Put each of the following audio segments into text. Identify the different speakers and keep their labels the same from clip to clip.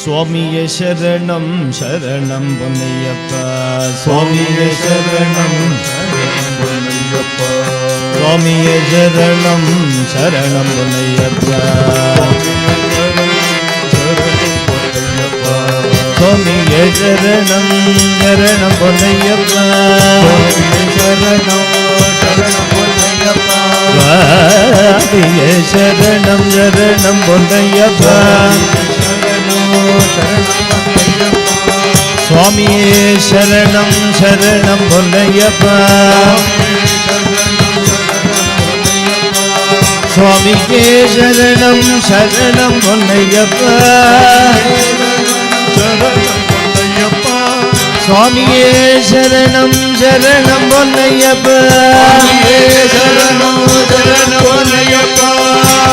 Speaker 1: சுவாமியே சரணம் சரணம் பொன்னையப்பா,
Speaker 2: சுவாமியே சரணம் சரணம் பொன்னையப்பா,
Speaker 1: சுவாமியே சரணம் சரணம் பொன்னையப்பா, சுவாமியே சரணம் சரணம் பொன்னையப்பா,
Speaker 2: சரணம் சரணம் பொன்னையப்பா,
Speaker 1: சுவாமியே சரணம் சரணம் பொன்னையப்பா, சுவாமியே சரணம் சரணம் பொன்னையப்பா, சுவாமியே சரணம் சரணம் பொன்னையப்பா, சுவாமியே சரணம் சரணம் பொன்னையப்பா,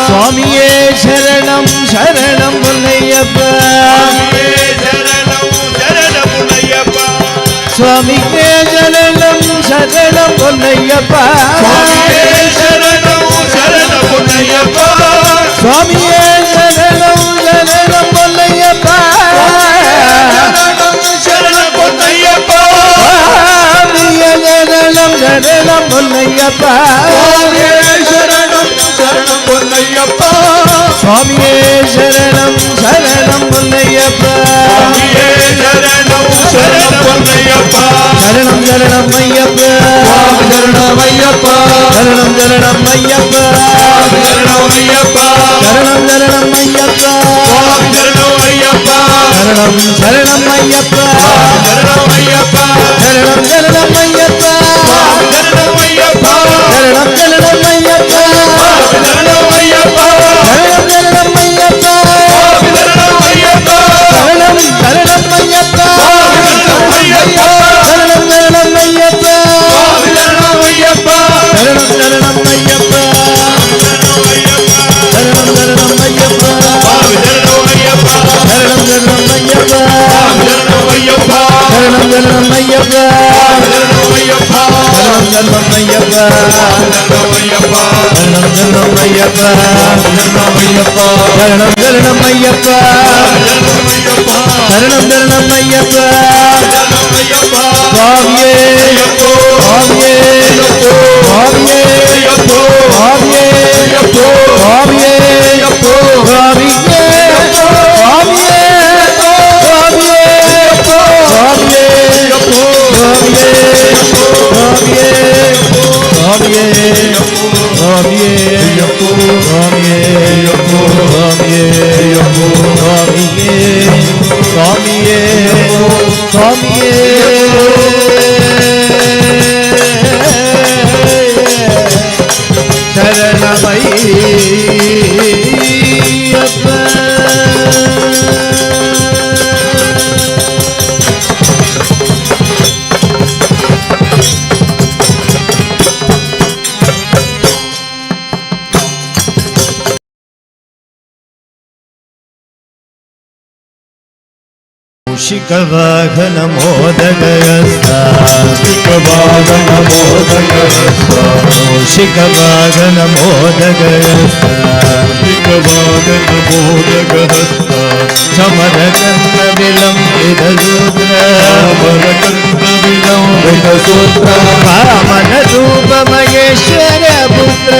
Speaker 1: சுவாமியே சரணம் சரணம் பொன்னையப்பா, சுவாமியே சரணம் சரணம் பொன்னையப்பா, சுவாமியே சரணம் சரணம் பொன்னையப்பா, சரணம் பொன்னையப்பா, சுவாமியே சரணம் சரணம் பொன்னையப்பா, சரணம் சரணம் ஐயப்பா,
Speaker 2: சரணம் ஐயப்பா,
Speaker 1: சரணம் சரணம் ஐயப்பா,
Speaker 2: சரணம் ஐயப்பா,
Speaker 1: சரணம் சரணம் ஐயப்பா,
Speaker 2: சரணம் ஐயப்பா,
Speaker 1: சரணம் சரணம் ஐயப்பா,
Speaker 2: சரணம் ஐயப்பா,
Speaker 1: சரணம் சரணம் ஐயப்பா,
Speaker 2: சரணம் ஐயப்பா,
Speaker 1: சரணம் சரணம் ஐயப்பா,
Speaker 2: சரணம் ஐயப்பா,
Speaker 1: சரணம் சரணம் ஐயப்பா,
Speaker 2: சரணம் ஐயப்பா,
Speaker 1: சரணம் சரணம் ஐயப்பா, சரணம் சரணம் ஐயப்பா,
Speaker 2: சரணம் ஐயப்பா,
Speaker 1: சரணம் சரணம் ஐயப்பா, சரணம் சரணம் ஐயப்பா, சரணம் சரணம் ஐயப்பா, சரணம் சரணம் ஐயப்பா, சரணம் சரணம் ஐயப்பா, சரணம் சரணம் ஐயப்பா, சரணம் சரணம் ஐயப்பா, சரணம் சரணம் ஐயப்பா, சுவாமியே சுவாமியே சுவாமியே சுவாமியே சுவாமியே சுவாமியே ಶಿಖವಾಹನ ಮೋದಗಸ್ತ
Speaker 2: ಶಿಖವಾಹನ ಮೋದಗಸ್ತ
Speaker 1: ಶಿಖವಾಹನ ಮೋದಗಸ್ತ
Speaker 2: ಶಿಖವಾಹನ ಮೋದಗಸ್ತ
Speaker 1: ಸಮರಕರ್ಣ ವಿಲಂಬಿತ ಸೂತ್ರ
Speaker 2: ಸಮರಕರ್ಣ ವಿಲಂಬಿತ ಸೂತ್ರ
Speaker 1: ವಾಮನ ರೂಪ ಮಹೇಶ್ವರ ಪುತ್ರ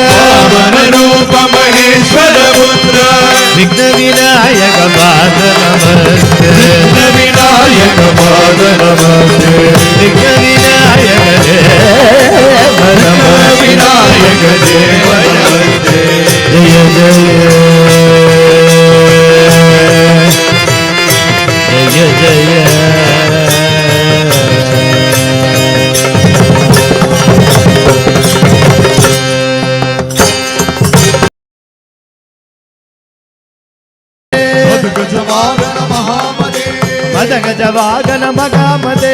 Speaker 2: ವಾಮನ ರೂಪ ಮಹೇಶ್ವರ ಪುತ್ರ
Speaker 1: ವಿಘ್ನ ವಿನಾಯಕ ಪಾದ ನಮಸ್ತೆ
Speaker 2: ವಿನಾಯಕ ಪಾದ ನಮಸ್ತೆ
Speaker 1: ವಿಘ್ನ ವಿನಾಯಕ ದೇವ
Speaker 2: ವಿನಾಯಕ ದೇವ ನಮಸ್ತೆ
Speaker 1: ಜಯ ಜಯ ಜಯ ಜಯ
Speaker 2: ಗಜವಾಹನ ಮಹಾಮದೆ
Speaker 1: ಮದಗಜವಾಗನ ಮಗಾಮದೆ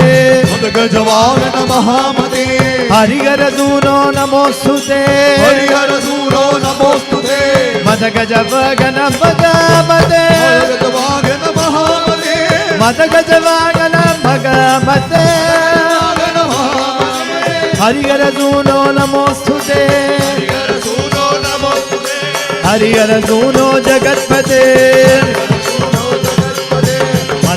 Speaker 2: ಗಜವಾಹನ ಮಹಾಮದೆ
Speaker 1: ಹರಿಹರ ದೂನೋ ನಮೋಸ್ತುತೆ
Speaker 2: ಹರಿಹರ ದೂರೋ ನಮೋಸ್ತುತೆ
Speaker 1: ಮದಗಜವಾಗನ ಮಗಾಮದೆ
Speaker 2: ಗಜವಾಹನ ಮಹಾಮದೆ
Speaker 1: ಮದಗಜವಾಗನ ಮಗಾಮದೆ ಹರಿಹರ ದೂನೋ ನಮೋಸ್ತುತೆ
Speaker 2: ಹರಿಹರ ದೂರೋ ನಮೋಸ್ತುತೆ
Speaker 1: ಹರಿಹರ ದೂನೋ ಜಗತ್ಪತೆ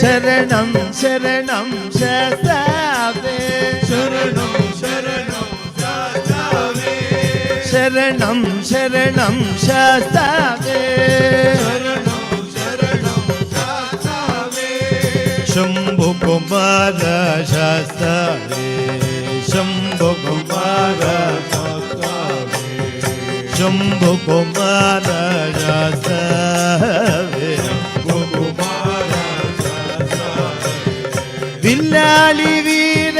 Speaker 1: शरणं शरणं शास्तावे
Speaker 2: शरणं शरणं शास्तावे
Speaker 1: शरणं शरणं शास्तावे
Speaker 2: शरणं शरणं शास्तावे
Speaker 1: शंभु कुमार शास्तावे शंभु कुमार शंभु कुमार शास्तावे विल्लाली वीर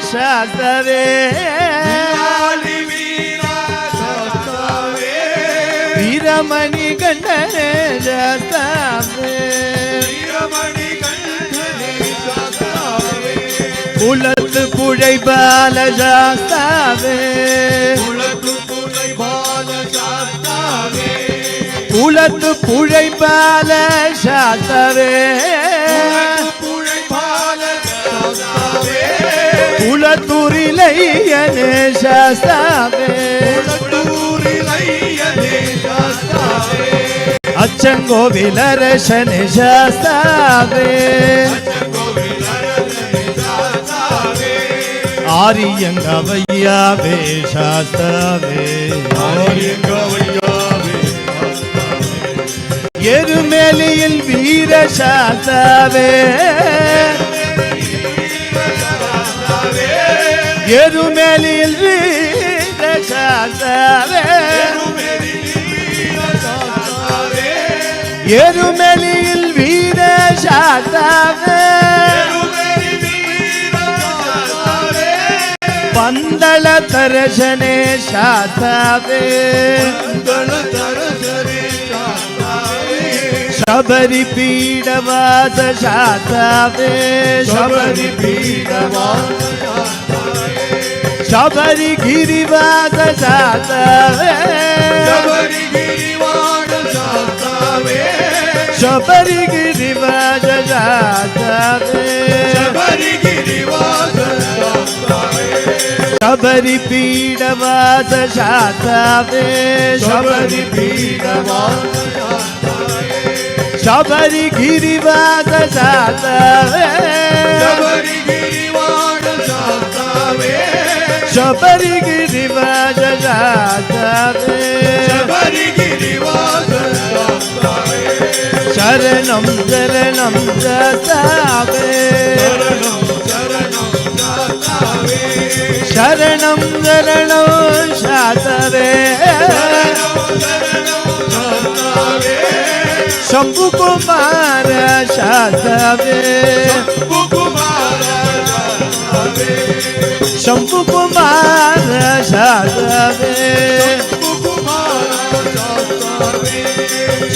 Speaker 1: शास्तावे वीरमणि गंडने शास्तावे कुलत पुழை बाल शास्तावे कुलत पुழை बाल शास्तावे कुलतूरिलैयने शास्तावे अच्चंगोविलरशने शास्तावे आर्यंगवय्यावे शास्तावे एरुमेलियिल वीर शास्तावे एरुमेलियिल वीर शास्तावे एरुमेलियिल वीर शास्तावे पंदल तरशने शास्तावे शबरी पीडवास शास्तावे शबरी पीडवास शबरी गिरिवास शास्तावे शबरी गिरिवास शास्तावे शबरी पीडवास शास्तावे शबरी पीडवास शबरी गिरिवास शास्तावे शबरी गिरिवास शास्तावे शरणं शरणं शास्तावे शरणं शरणं शास्तावे शंभु कुमार शास्तावे शंभु कुमार शास्तावे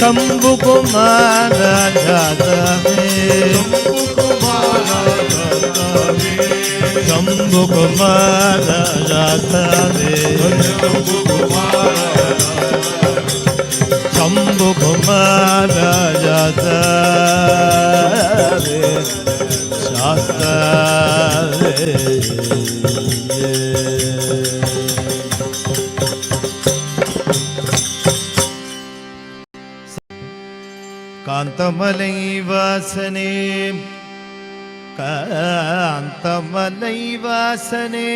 Speaker 1: शंभु कुमार शास्तावे शंभु कुमार शास्तावे शंभु कुमार शास्तावे शास्तावे कांतमलै वासने कांतमलै वासने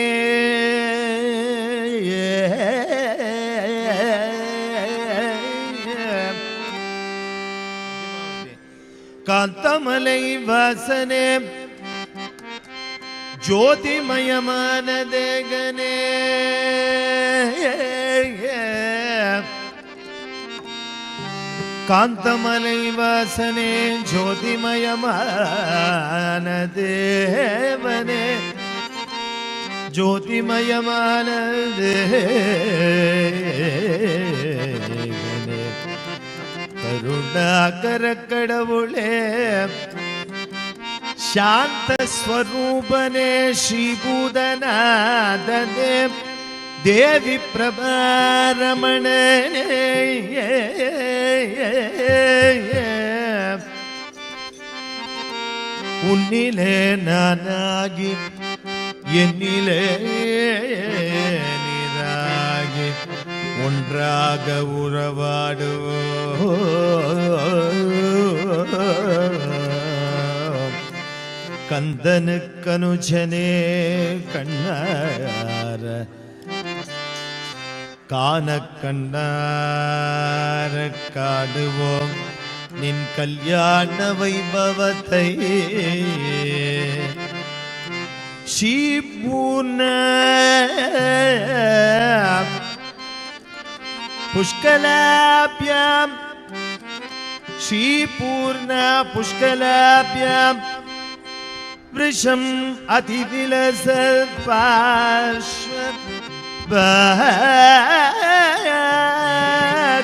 Speaker 1: कांतमलै वासने ज्योतिमयमान देगने कांतमलै वासने ज्योतिमयमान देवने ज्योतिमयमान देवने करुणाकर कडवुळे शांत स्वरूपने श्रीभूतनाथने देवी प्रभारमणे उन्निले नानागी एन्निले निरागी ஒன்றாக உறவாடுவோம் கந்தனுக்கனுஜனே கண்ணார காண கண்ணார காடுவோம் நின் கல்யாண வைபவத்தை ஸ்ரீபூர்ண புஷ்கலாப்யாம் श्रीपूर्ण पुष्कलाभ्यां वृषम् अतिविलसत्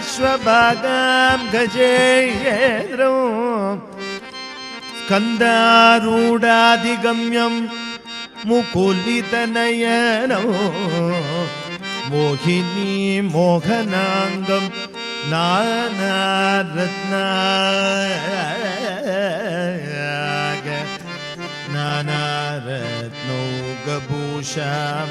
Speaker 1: पार्श्वभागां गजेन्द्रो स्कन्दारूढाधिगम्यं मुकुलितनयनो मोहिनी मोहनाङ्गम् नानारत्नौघभूषां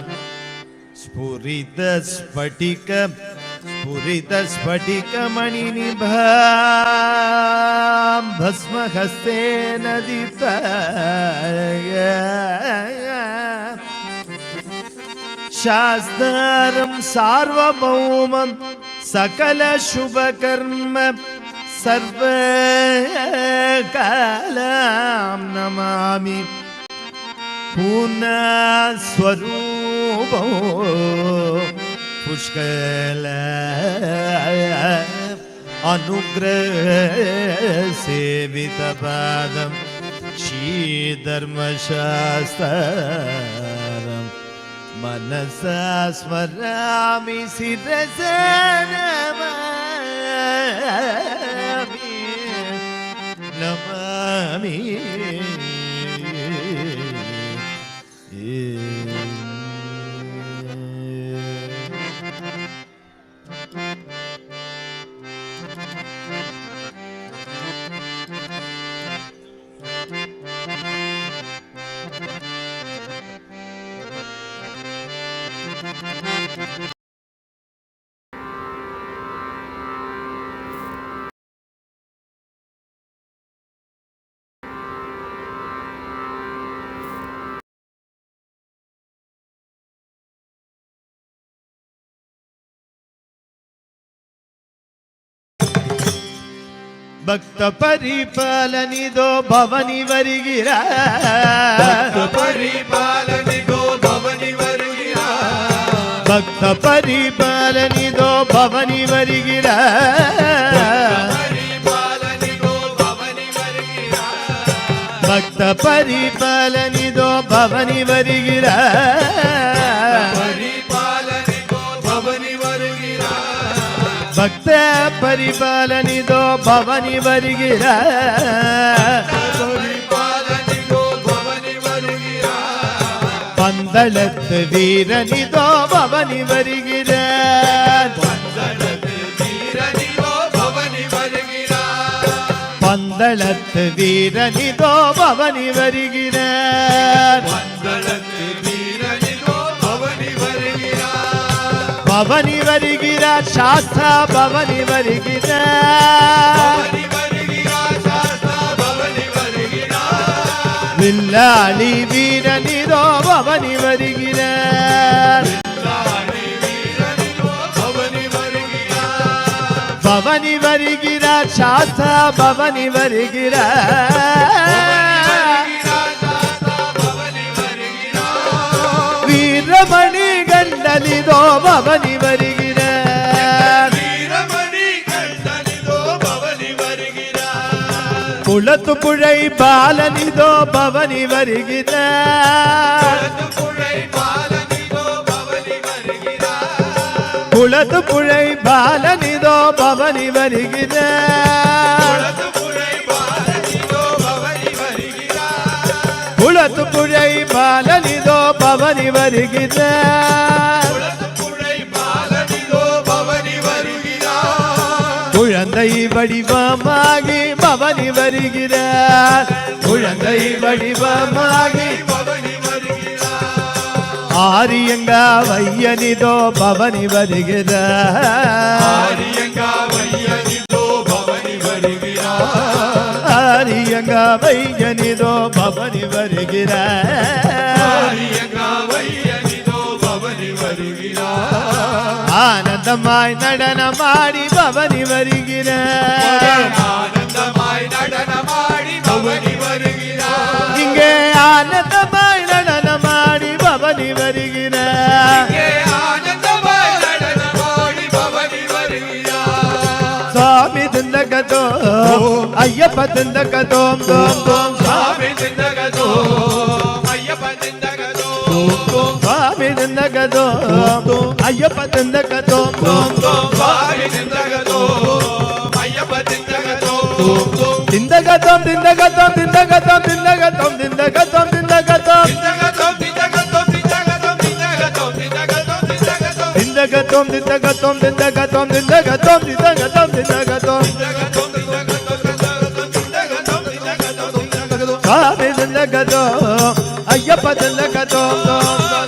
Speaker 1: स्फुरितस्फटिकमणिनिभां भस्महस्तेन दीप्ता शास्त्रं सार्वभौमं सकल शुभकर्म सर्वकालं नमामि पूर्णस्वरूपो पुष्कल अनुग्रहसेवितपादं श्रीधर्मशास्त्रम् मनसा स्मरामि शिरसा नमामि ಭಕ್ತ ಪರಿಪಾಲನಿದೋ ಭವನಿ ವರಿಗಿರ
Speaker 2: ಪರಿಪಾಲನಿಗೋ ಭವನಿ ವರಿಗಿರ
Speaker 1: ಭಕ್ತ ಪರಿಪಾಲನಿದೋ ಭವನಿ ವರಿಗಿರ
Speaker 2: ಪರಿಪಾಲನಿಗೋ ಭವನಿ ವರಿಗಿರ
Speaker 1: ಭಕ್ತ ಪರಿಪಾಲನಿದೋ ಭವನಿ ವರಿಗಿರ
Speaker 2: ಪರಿಪಾಲನಿಗೋ ಭವನಿ ವರಿಗಿರ
Speaker 1: ಭಕ್ತ ಪರಿಪಾಲನಿದೋ ಭವನಿ ವರಿಗಿರ
Speaker 2: ಪರಿಪಾಲನಿಗೋ ಭವನಿ ವರಿಗಿರ
Speaker 1: பந்தளத்து வீரனிதோ பவனி வருகிறார்
Speaker 2: பந்தளத்து வீரனிகோ பவனி வருகிறார்
Speaker 1: பந்தளத்து வீரனிதோ பவனி வருகிறார்
Speaker 2: பந்தளத்து வீரனிகோ பவனி வருகிறார்
Speaker 1: பவனி வருகிறார் சாஸ்தா பவனி வருகிறார்
Speaker 2: பவனி வருகிறார் சாஸ்தா பவனி வருகிறார்
Speaker 1: வில்லாளி வீரனிதோ பவனி வருகிறார்
Speaker 2: வில்லாளி வீரனிகோ பவனி வருகிறார்
Speaker 1: பவனி வருகிறார் சாஸ்தா பவனி வருகிறார்
Speaker 2: பவனி வருகிறார்
Speaker 1: வீரமணி கண்டலிதோ பவனி வருகிறார்
Speaker 2: வீரமணி கண்டனிதோ பவனி வருகிறார்
Speaker 1: குளத்து புழை பாலனிதோ பவனி வருகிறார்
Speaker 2: புழை பாலனிதோ பவனி வருகிறார்
Speaker 1: குளத்து புழை பாலனிதோ பவனி வருகிறார்
Speaker 2: புழை பாலனிதோ பவனி வருகிறார்
Speaker 1: குளத்து புழை பாலனிதோ பவனி வருகிறார்
Speaker 2: புழை பாலனிதோ பவனி வருகிறார்
Speaker 1: குழந்தை வடிவமாகி பவனி வருகிறார் குழந்தை வடிவமாகி
Speaker 2: பவனி வருகிறார்
Speaker 1: ஆரியங்கா வையனிதோ பவனி வருகிறார்
Speaker 2: ஆரியங்கா வையனிதோ பவனி வருகிறார்
Speaker 1: ஆரியங்காவையனிதோ பவனி வருகிறார்
Speaker 2: ஆரியங்காவையனிதோ பவனி வருகிறார்
Speaker 1: ஆனந்தமாய் நடனமாடி பவனி வருகிறார்
Speaker 2: ஆனந்தமாய் நடனமாடி பவனி வருகிறார்
Speaker 1: இங்கே ஆனந்தமாய் நடனமாடி பவனி வருகிறார்
Speaker 2: இங்கே ஆனந்தமாய் நடனமாடி பவனி வருகிறார்
Speaker 1: சுவாமி திந்தகதோ ஐயப்ப திந்தகதோம் தோம் தோம்
Speaker 2: சுவாமி திந்தகதோ ஐயப்ப திந்தகதோ
Speaker 1: சுவாமி திந்தகதோ ஐயப்ப திந்தகதோம் தோம்
Speaker 2: சுவாமி திந்தகதோ ஐயப்ப திந்தகதோ
Speaker 1: திந்தகதோம் திந்தகதோம் திந்தகதோம் திந்தகதோம் திந்தகதோம் திந்தகதோம் திந்தகதோம் திந்தகதோம் திந்தகதோம் திந்தகதோம் திந்தகதோம் திந்தகதோம் சுவாமி திந்தகதோ ஐயப்ப திந்தகதோ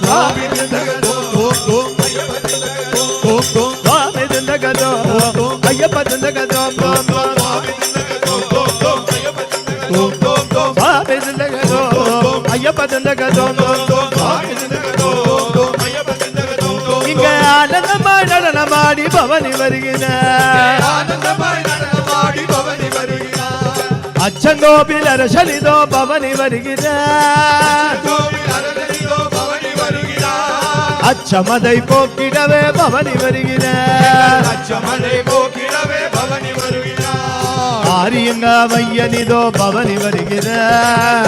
Speaker 1: சுவாமி திந்தகதோ சுவாமி திந்தகதோ ஐயப்ப திந்தகதோ சுவாமி திந்தகதோ ஐயப்ப திந்தகதோ இங்க ஆனந்தமாய் நடனமாடி பவனி வருகிறார் அச்சங்கோபில் அரசனிதோ பவனி வருகிறார் அச்சமதை போக்கிடவே பவனி வருகிறார் ஆரியங்காவையனிதோ பவனி வருகிறார்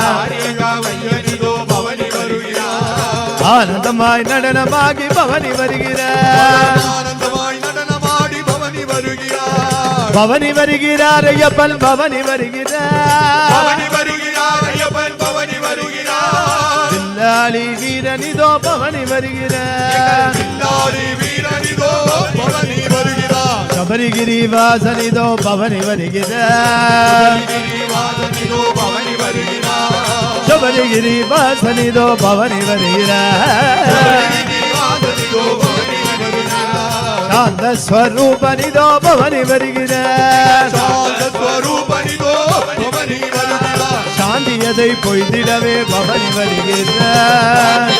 Speaker 1: ஆனந்தமாய் நடனமாகி பவனி வருகிறார் பவனி வருகிறார் ஐயப்பன் பவனி வருகிறார் வில்லாளி வீரனிதோ பவனி வருகிறார் சபரிகிரி வாசனிதோ பவனி வருகிறார் சபரிகிரி வாசனிதோ பவனி வருகிறார் சாந்த ஸ்வரூபனிதோ பவனி வருகிறார் சாந்தியதை பொய்திடவே பவனி வருகிறார்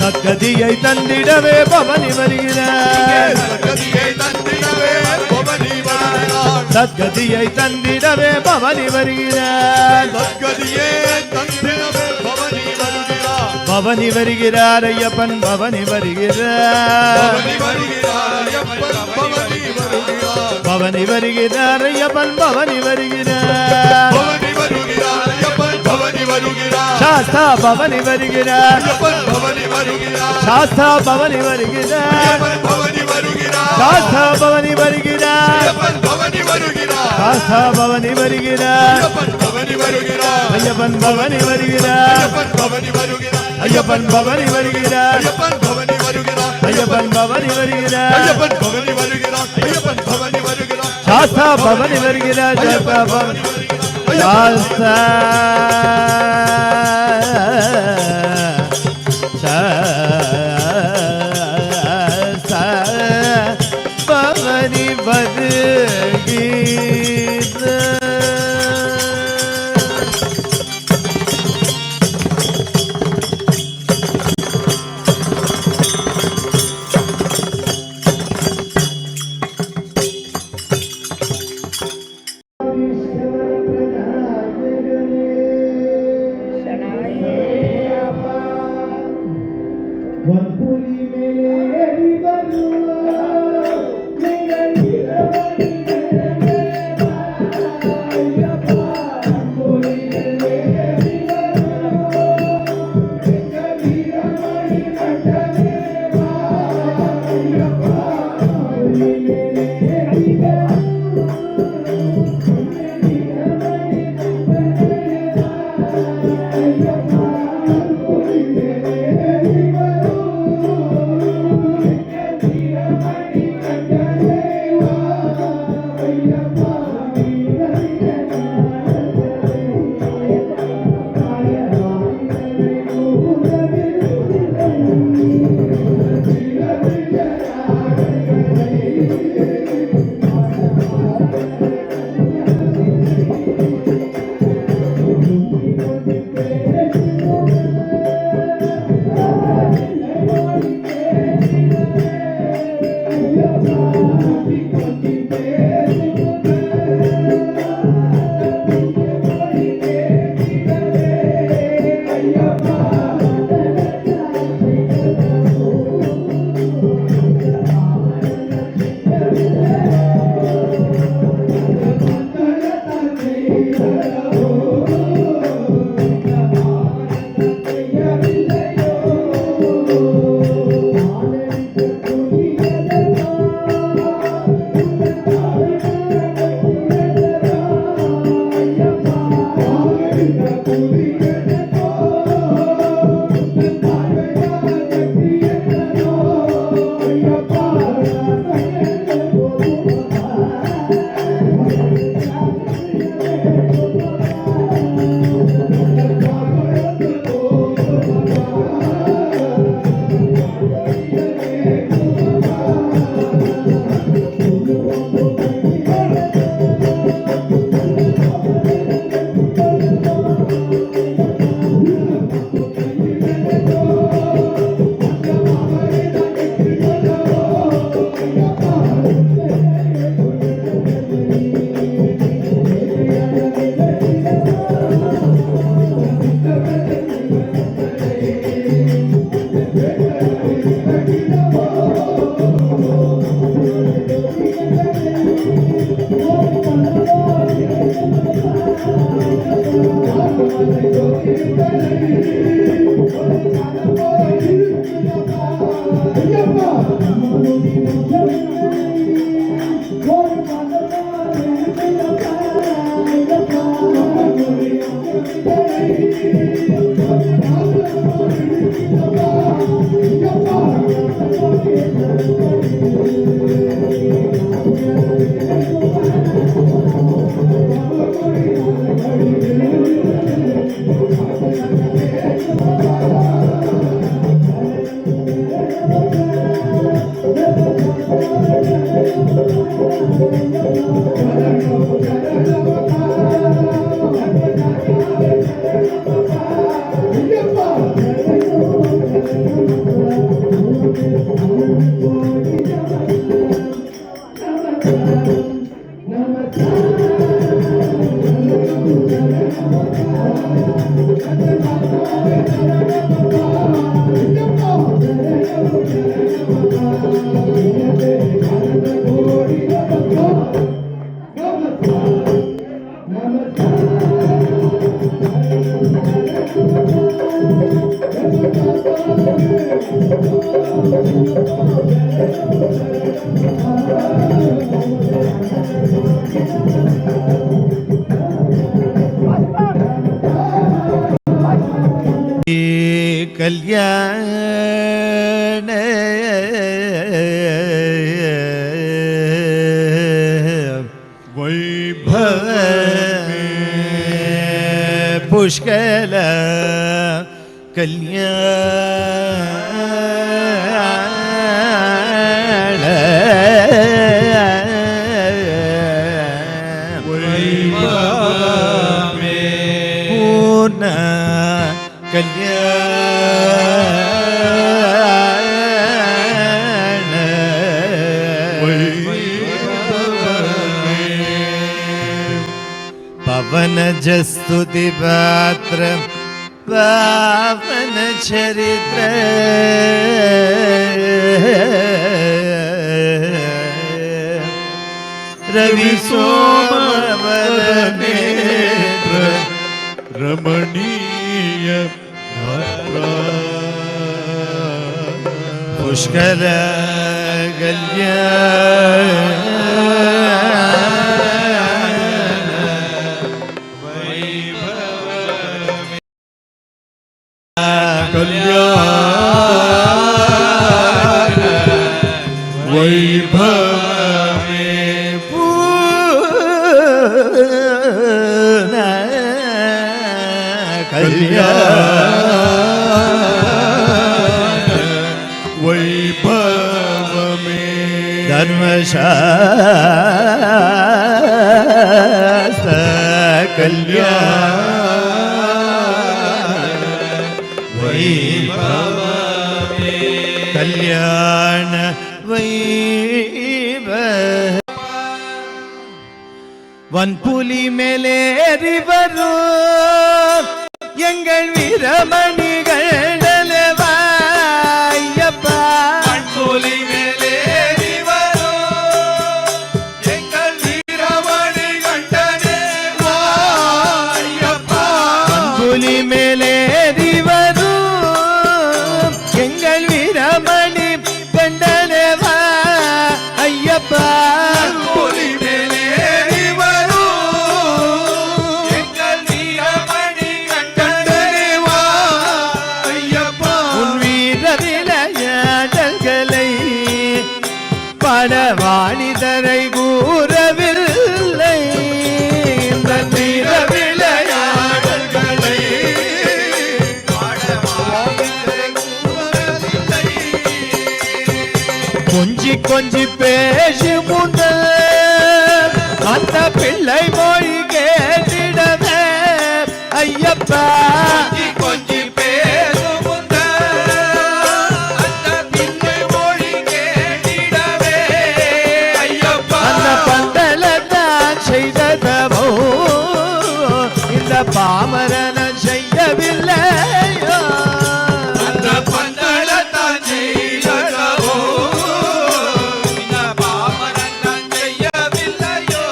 Speaker 1: சத்கதியை தந்திடவே பவனி வருகிறார் சத்கதியை தந்திடவே பவனி வருகிறார் பவனி வருகிறார் ஐயப்பன் பவனி வருகிறார் பவனி வருகிறார் ஐயப்பன் பவனி வருகிறார் சாஸ்தா பவனி வருகிறார் சாஸ்தா பவனி வருகிறார் சாஸ்தா பவனி வருகிறார் சாஸ்தா பவனி வருகிறார் ஐயப்பன் பவனி வருகிறார் ஐயப்பன் பவனி வருகிறார் ஐயப்பன் பவனி வருகிறார் சாஸ்தா பவனி வருகிறார் சாஸ்தா பவனி வருகிறார் கல்யாண வைபவ புஷ்கல கல்யாண வைபவமே பூர்ண கல்யாண வைபவமே பவனஜஸ்துதி பாத்ர பாவன சரித்ர ரவி சோமவரநேத்ர ரமணீய புஷ்கர கல்யாண வைபவமே பூர்ண கல்யாண வைபவமே தர்மசாஸ்திர கல்யாண வைபவமே கல்யாண வன்புலி மேலேறி வரும் எங்கள் வீரமணிகள் ஐயப்பா
Speaker 2: வன்புலி மேலேறி வரும் எங்கள் வீரமணி கண்டனே ஐயப்பா
Speaker 1: வன்புலி மேலேறி வரும் எங்கள் வீரமணி கண்டனவா ஐயப்பா
Speaker 2: வன்புலி மேலேறி வரும் எங்கள் வீரமணி கண்டனே ஐயப்பா
Speaker 1: உன் வீர விளையாடல்களை படவாணிதரை கூறவில்லை இந்த வீர
Speaker 2: விளையாடல்களை
Speaker 1: கொஞ்சி கொஞ்சி பேசி முன்ன அந்த பிள்ளை மொழி கேட்டிடவே ஐயப்பா
Speaker 2: கொஞ்சி பேசும் முந்த அந்த பிள்ளை மொழி கேட்டிடவே ஐயப்பா
Speaker 1: அந்த பந்தலத்தான் செய்ததவோ இந்த பாமரன செய்யவில்லையோ
Speaker 2: அந்த பந்தளத்தான் செய்ததவோ இந்த பாமரன் தான் செய்யவில்லையோ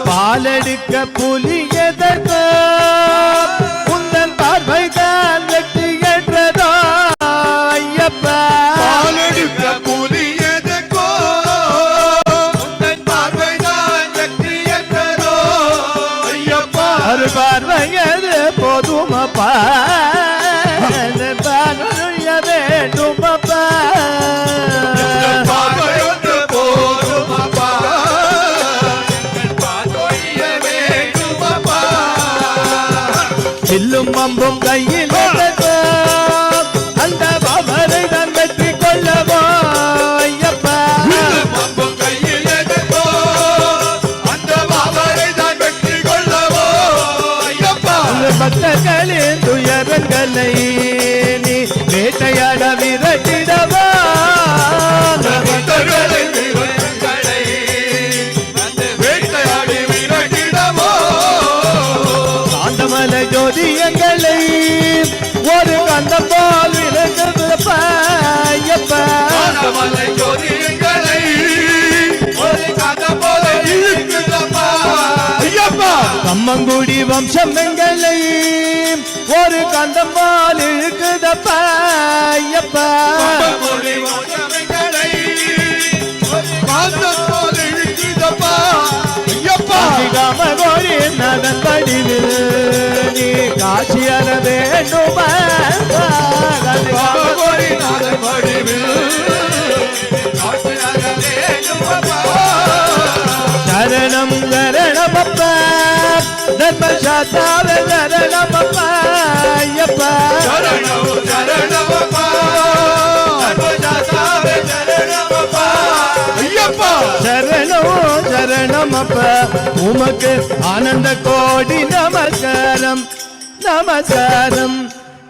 Speaker 1: பால பாலெடுக்க புலி எதற்கோ உந்தன் பார்வைதான் வெற்றி என்றதோ ஐயப்பா
Speaker 2: பாலெடுக்க புலி எதற்கோ உந்தன் பார்வைதான் வெற்றி என்றதோ ஐயப்பா
Speaker 1: ஒரு பார்வையது போதுமப்பா பார்வைய வேண்டுமப்பா
Speaker 2: பார்வையொன்று போதுமப்பா பார்வைய வேண்டுமப்பா
Speaker 1: சில்லும் அம்பும் கையில் அந்த பாபரை தான் வெற்றி கொள்ளவோ ஐயப்பா
Speaker 2: அம்பும் கையில் எதற்கோ அந்த பாபரை தான் வெற்றி கொள்ளவோ ஐயப்பா
Speaker 1: பக்தர்களின் துயரங்களை நீ வேட்டையாட விரட்டிடவா
Speaker 2: பக்தர்களை வீரர்களை அந்த வேட்டையாடி விரட்டிடவோ
Speaker 1: காந்தமல ஜோதியங்களை ஒரு கந்தம் போல் விளக்குதப்பா ஐயப்பா
Speaker 2: காந்தமலை ஜோதியங்களை ஒரு கதை போல இழுக்குதப்பா ஐயப்பா
Speaker 1: கம்மங்குடி வம்சம் எங்களை ஒரு கந்தம் போல் இழுக்குதப்பா ஐயப்பா
Speaker 2: மொழி வாசமைகளை ஒரு காந்தம் போல இழுக்குதப்பா ஐயப்பா
Speaker 1: காமகோரி நதன் படிவில் நீ காட்சி அற வேண்டுமா
Speaker 2: பாபகோரி நாதன் வடிவில் காட்சியாக வேண்டுமப்பா
Speaker 1: சரணம் சரணமப்பா தர்மசாஸ்தாவே சரணமப்பா ஐயப்பா
Speaker 2: சரணம் சரணமப்பா சர்வசாஸ்தாவே சரணமப்பா ஐயப்பா
Speaker 1: சரணம் சரணமப்பா உமக்கு ஆனந்த கோடி நமஸ்காரம் நமஸ்காரம்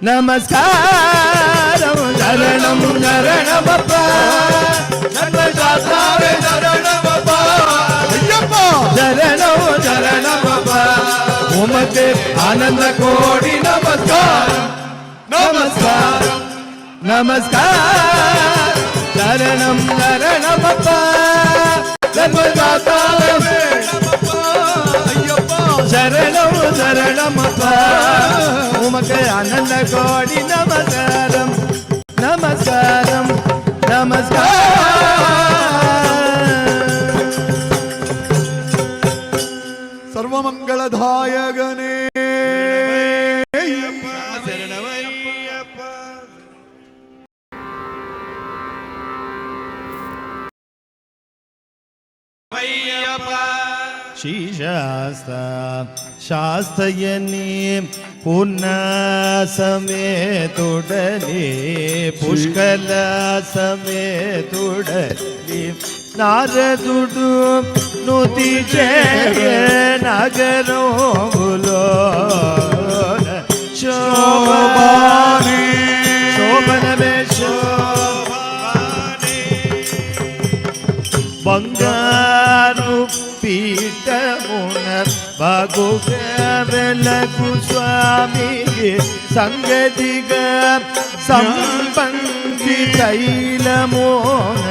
Speaker 1: நமஸ்காரம் சரணம் சரணமப்பா
Speaker 2: சர்வசாஸ்தாவே சரணமப்பா ஐயப்பா
Speaker 1: சரணம் சரணமப்பா உமக்கு ஆனந்த கோடி நமஸ்காரம் நமஸ்காரம் நமஸ்காரம் சரணம் சரணமப்பா சர்வசாஸ்தாவே
Speaker 2: ஐயப்பா
Speaker 1: சரணம் சரணமப்பா உமக்கு ஆனந்த கோடி நமஸ்காரம் நமஸ்காரம் நமஸ்காரம்
Speaker 2: சர்வமங்களதாயகனே
Speaker 1: ಶ್ರೀಶಾಸ್ತ್ರ ಶಾಸ್ತಯನಿ ಪುಣ್ಯ ಸಮೇತುಡಲಿ ಪುಷ್ಕಲ ಸಮೇತುಡಲಿ ನಾರದುಡು ನುತಿ ಜಯ ನಗರೋ ಶೋಭಾನೆ ಶೋಭನವೇ ಶೋಭಾನೆ ಬಂಗಾರು ಪೀಠಮುನ ಬಗುವೆಲಗು ಸ್ವಾಮಿಗೆ ಸಂಗದಿಗ ಸಂಪಂಗಿ ತೈಲಮೋನ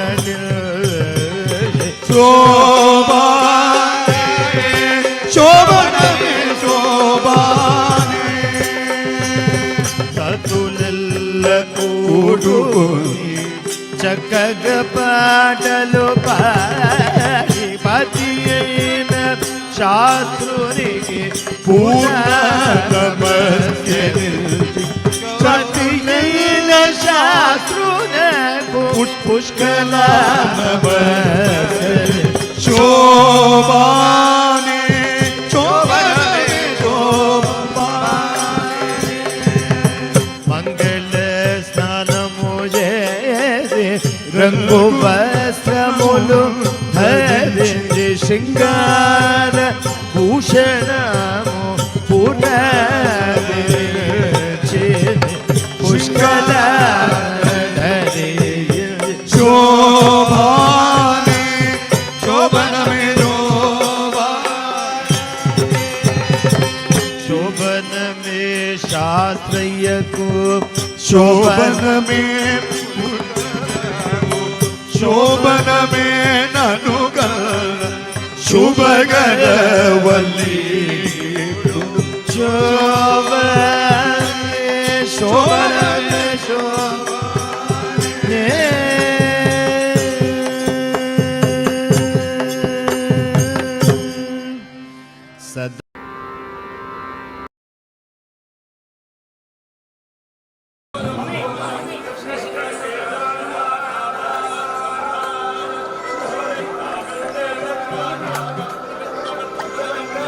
Speaker 2: ಶೋಭಾನೆ ಶೋಭನವೇ ಶೋಭಾನೆ
Speaker 1: ಸತುಲೆಲ್ಲ ಕೂಡುನಿ ಚಕ್ಕಗ ಪಾಡಲು ಪಾಡಿ ಪತಿಯೇನ ಶಾಸ್ತ್ರುನಿಗೆ
Speaker 2: ಪೂರ್ಣ ನಮಸ್ತೆ
Speaker 1: ಪತಿಯೇನ ಶಾಸ್ತ್ರುನ ಪುಷ್ಕಲ
Speaker 2: ಶೋಭಾನೆ ಶೋಭನವೇ ಶೋಭಾನೆ
Speaker 1: ಮಂಗಳ ಸ್ನಾನ ಮುಜೆ ರಂಗು ವಸ್ತ್ರಮುಲು ಧರೆ ಶೃಂಗಾರ ಭೂಷಣಮು ಪುನಃ ಪುಷ್ಕಲ ಧರೆ
Speaker 2: ಶೋಭಾನೆ ಶೋಭನವೇ ಶೋಭಾನೆ
Speaker 1: ಶೋಭನ ಮೇ ಶಾಸ್ತ್ರಯ್ಯಕು
Speaker 2: ಶೋಭನ ಮೇ ಶೋಭನ ಮೇ ನನುಗಲ್ಲ ಶುಭಕರವಲ್ಲಿ
Speaker 1: ಶೋಭನೆ ಶೋಭನೆ ಶೋಭನೆ ಸದಾ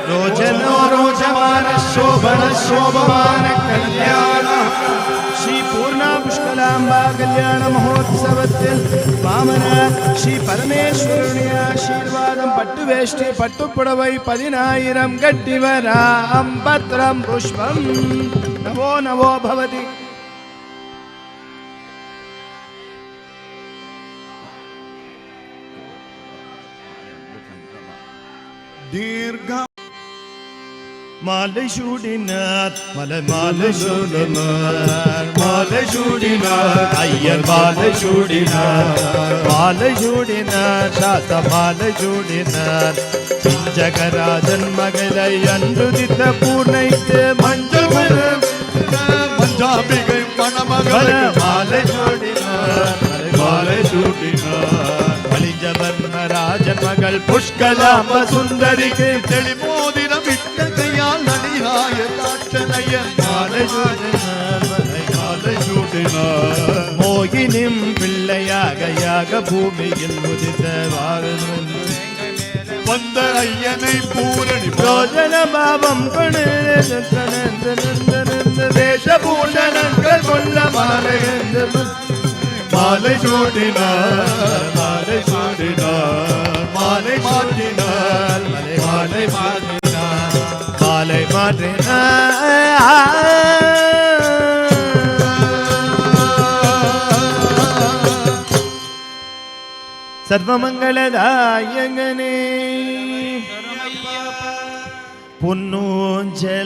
Speaker 1: रोचनो रोचमान शोभन शोभमान कल्याण श्री पूर्णा पुष्कलांबा कल्याण महोत्सवत्तिल वामन श्री परमेश्वरुनि आशीर्वादं पट्टु वेष्टि पट्टु पुडवै 10000 गट्टिवरां पत्रं पुष्पं नवो नवो भवति
Speaker 2: दीर्घ
Speaker 1: माले शूडिनाथ माले शूडिनाथ माले शूडिनाथ अय्यर माले शूडिनाथ शास्त्र माले शूडिनाथ पिंजकराजन मगलै अनुदित पूर्णैते मंजमन
Speaker 2: मंजाबिगै मनमगल
Speaker 1: माले शूडिनाथ बलिजवर्म राजन मगल पुष्कलांब सुंदरी के
Speaker 2: तेली मोदिरम इट्टकैयाल नडिहाय काट्टनयन माले शूडिनाथ
Speaker 1: मोहिनीं पिल्लैयाग याग भूमिயில் உதித்த வாழும்
Speaker 2: வந்த ஐயனை பூரணி
Speaker 1: ரோஜன பாவம் கொண்டு வேஷபூஷணங்கள் கொண்ட
Speaker 2: மாலை சூடினார் மாலை சூடினார் மாலை மாற்றினார் மாலை மாற்றினார்
Speaker 1: மாலை மாற்றினார் സർവമംഗളദായകനേ പൊന്നൂഞ്ചലാടിന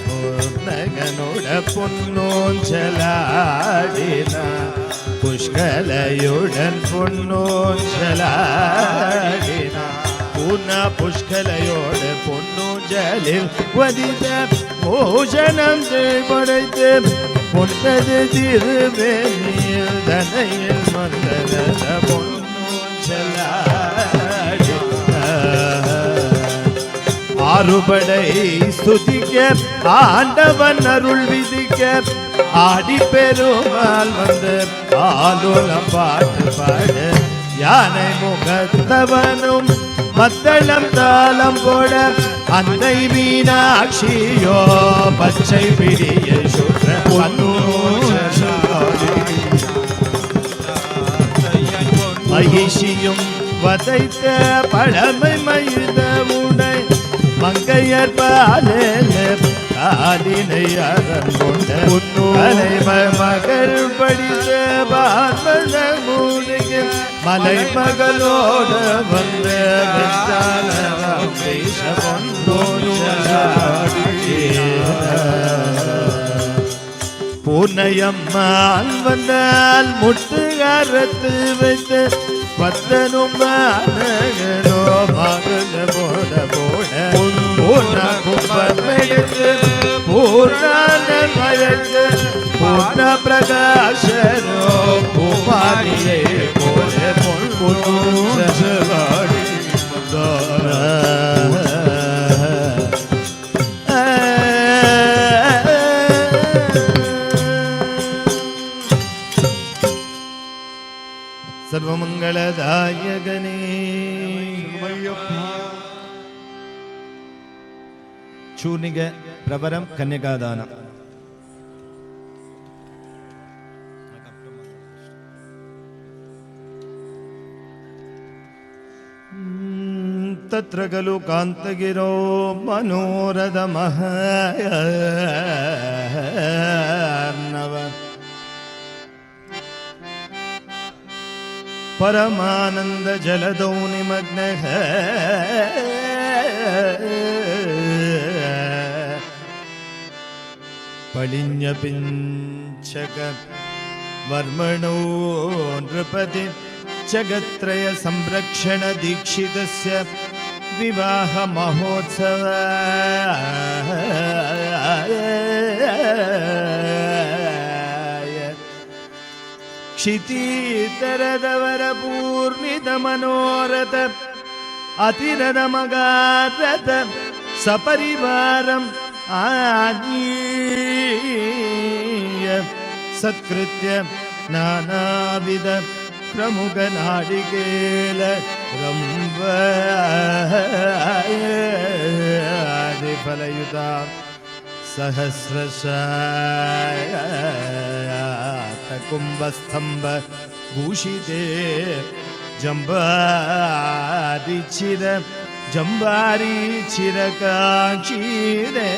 Speaker 1: പൂർണ്ണകനോട പൊന്നൂഞ്ചലാടിന പുഷ്കലയുടൻ പൊന്നൂഞ്ചലാടിന പൂർണ്ണ പുഷ്കലയോട് പൊന്നൂഞ്ചലിൽ വധിത ഭോജനം പടയ്ത്ത് பொன்னது திருவேணியில் தனையில் மந்தன பொன்னூஞ்சலாடி ஆறுபடை ஸ்துதிக்க ஆண்டவன் அருள் விதிக்க ஆடி பெருமாள் வந்து ஆலோலம் பாட்டு பாட யானை முகத்தவனும் மத்தளம் தாளம் போட அன்னை மீனாட்சியோ பச்சை பிடியை சுற்ற மகிழ்ச்சியும் வதைத்த பழமை மயித உடை மங்கையர் பாலினை அறம் கொண்ட மகள் படித்த பார்வன மூலிகை மலை மகளோடு வந்த பூனையம்மாள் வந்தால் முட்டுகாரத்து வைத்து பத்தனும் மகனோ மகள போட போட பூர்ண கும்பமெடுத்து பூர்ணான மழக்கு பூர்ண பிரகாசனோ குமாரியை போல பொன்னுஞ்சலாடி സർവമംഗളദായകനേ ശൂന്യക പ്രവരം കന്യകാദാനം तत्र खलु कान्तगिरो मनोरथमहार्णव परमानंद जलदौ निमग्नः पलिन्यपिञ्चक वर्मणो नृपति जगत्त्रय संरक्षण दीक्षितस्य विवाह महोत्सव क्षितीतरदवर पूर्णित मनोरथ अतिरदमगारथ सपरिवारम् आनीय सत्कृत्य नानाविध प्रमुख नारिकेल रम्भादिफलयुता सहस्रशाकुम्भस्तम्भ भूषिते जम्बारी चिरकाक्षीरे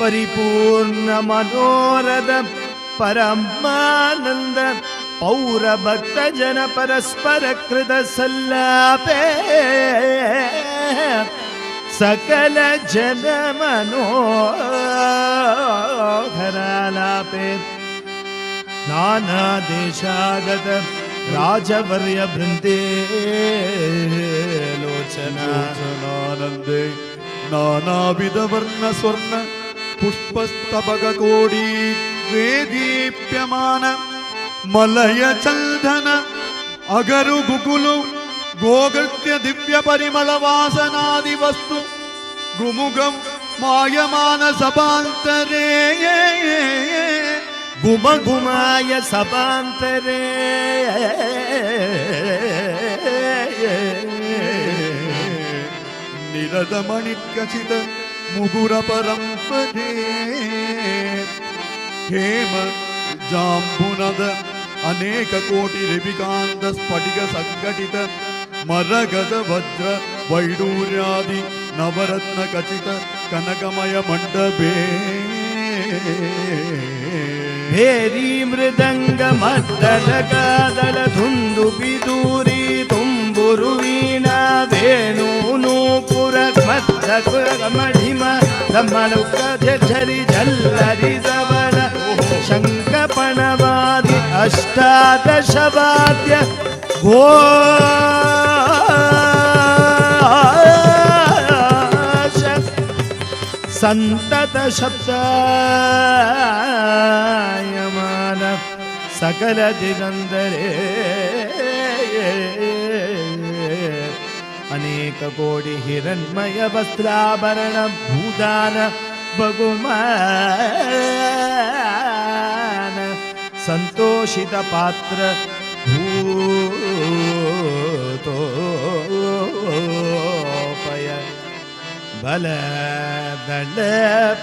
Speaker 1: परिपूर्ण मनोरथ परमानंद पौर भक्त जन परस्पर कृत सल्लापे सकल जन मनोहरालापे नाना देशागत राजवर्य वृंदे
Speaker 2: लोचनानंदे नानाविध वर्ण स्वर्ण पुष्पस्तबक कोडी वेदीप्यमान मलय चंदन अगरु गुकुलु गोगृत्य दिव्य परिमल वासनादि वस्तु गुमुगम मायमान सभांतरे
Speaker 1: गुम गुमाय सभांतरे
Speaker 2: निरदमणिकचित मुगुर परंपरे हेम जाम्बुनद अनेक कोटि रिविकांत स्फटिक संघटित मरगद वज्र वैडूर्यादि नवरत्न खचित कनकमय मंडपे
Speaker 1: भेरी मृदंग मद्दल गादल धुंदु बिदूरी तुम्बुरु वीणा वेणु नूपुर मद्दक मढिमा धमलुक झरी झल्लरि सवन शंख पणवादि अष्टादश वाद्य घोष संतत शब्दायमान सकल दिगंधरे अनेक कोटि हिरण्मय वस्त्राभरण भूदान भगुमान संतोषित पात्र भूतोपय बल दंड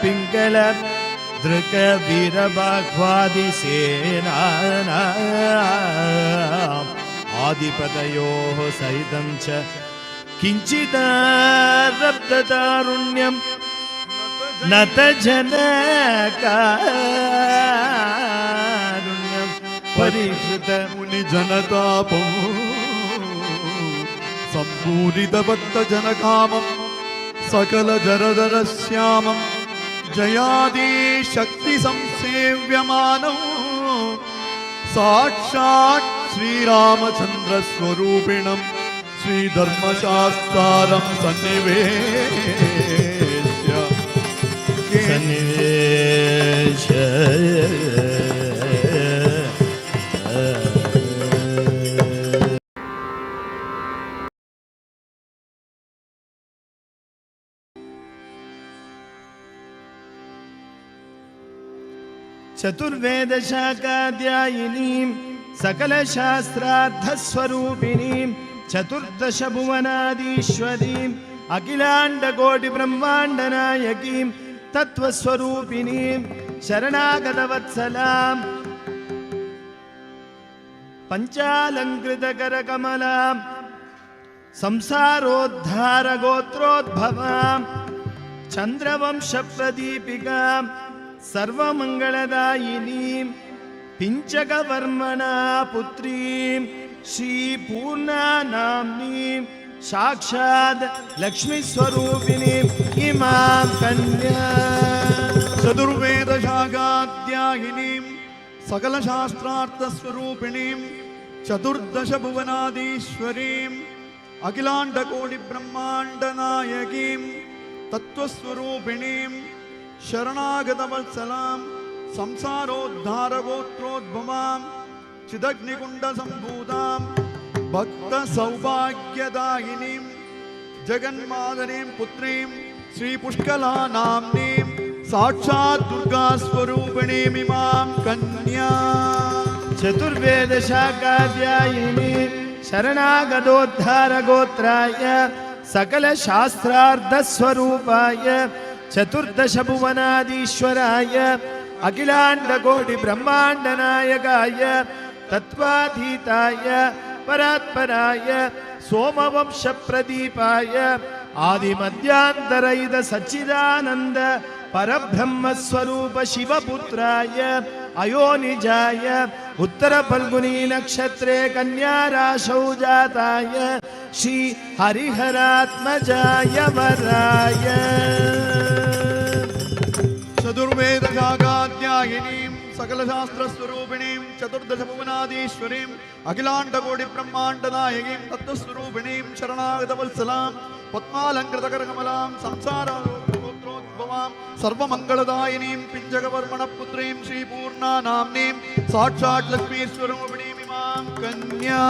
Speaker 1: पिंगल दृक वीर बाह्वादि सेना आदिपतयोः सहितं च किंचित् रब्धतारुण्यं नत जनकारुण्यं परिहृत
Speaker 2: मुनि जनतापं संपूरित भक्त जनकामं सकल जरदर श्यामं जयादि शक्ति संसेव्यमानं साक्षात् श्रीरामचंद्र स्वरूपिणं श्रीधर्मशास्त्रं सन्निवेश चतुर्वेद शाखाध्यायिनीं सकल शास्त्रार्थ स्वरूपिणीं चतुर्दश भुवनाधीश्वरीं अखिलांड कोटि ब्रह्मांड नायकीं तत्वस्वरूपिणीं शरणागत वत्सलां पंचालंकृत कर कमलां संसारोद्धार गोत्रोद्भवां चंद्रवंश प्रदीपिकां सर्वमंगलदायिनीं पिंचकवर्मणा पुत्रीं श्रीपूर्णा नाम्नीं साक्षात् लक्ष्मी स्वरूपिणीं इमां कन्या चतुर्वेद शाखाध्यायिनीं सकल शास्त्रार्थ स्वरूपिणीं
Speaker 3: चतुर्दश भुवनाधीश्वरीम् अखिलाण्डकोटि ब्रह्माण्डनायकीम् तत्त्वस्वरूपिणीम् शरणागतवत्सलाम् संसारोद्धारगोत्रोद्भवाम् चिदग्निकुण्डसम्भूताम् भक्तसौभाग्यदायिनीम् जगन्मातरीं पुत्रीं श्रीपुष्कलानाम्नीं साक्षात् दुर्गास्वरूपिणीमिमां कन्या
Speaker 2: चतुर्वेदशाखाध्यायिनी शरणागतोद्धारगोत्राय सकलशास्त्रार्थस्वरूपाय चतुर्दशभुवनाधीश्वराय अखिलाण्डकोटिब्रह्माण्डनायकाय तत्त्वातीताय परात्पराय सोमवंशप्रदीपाय आदिमध्यान्तरहित सच्चिदानन्द परब्रह्मस्वरूप शिवपुत्राय अयोनिजाय उत्तरफल्गुनी नक्षत्रे कन्याराशौ जाताय श्री हरिहरात्मजाय वराय
Speaker 3: चतुर्वेदशाखाध्यायिनीं सकलशास्त्रस्वरूपिणीं चतुर्दशभुवनाधीश्वरीम् अखिलाण्डकोटिब्रह्माण्डनायकीं तत्त्वस्वरूपिणीं शरणागतवत्सलां पद्मालङ्कृतकरकमलां संसारोत्रोद्भवां सर्वमङ्गलदायिनीं पिञ्जगवर्मणपुत्रीं श्रीपूर्णानाम्नीं साक्षात् लक्ष्मीस्वरूपिणीमिमां कन्या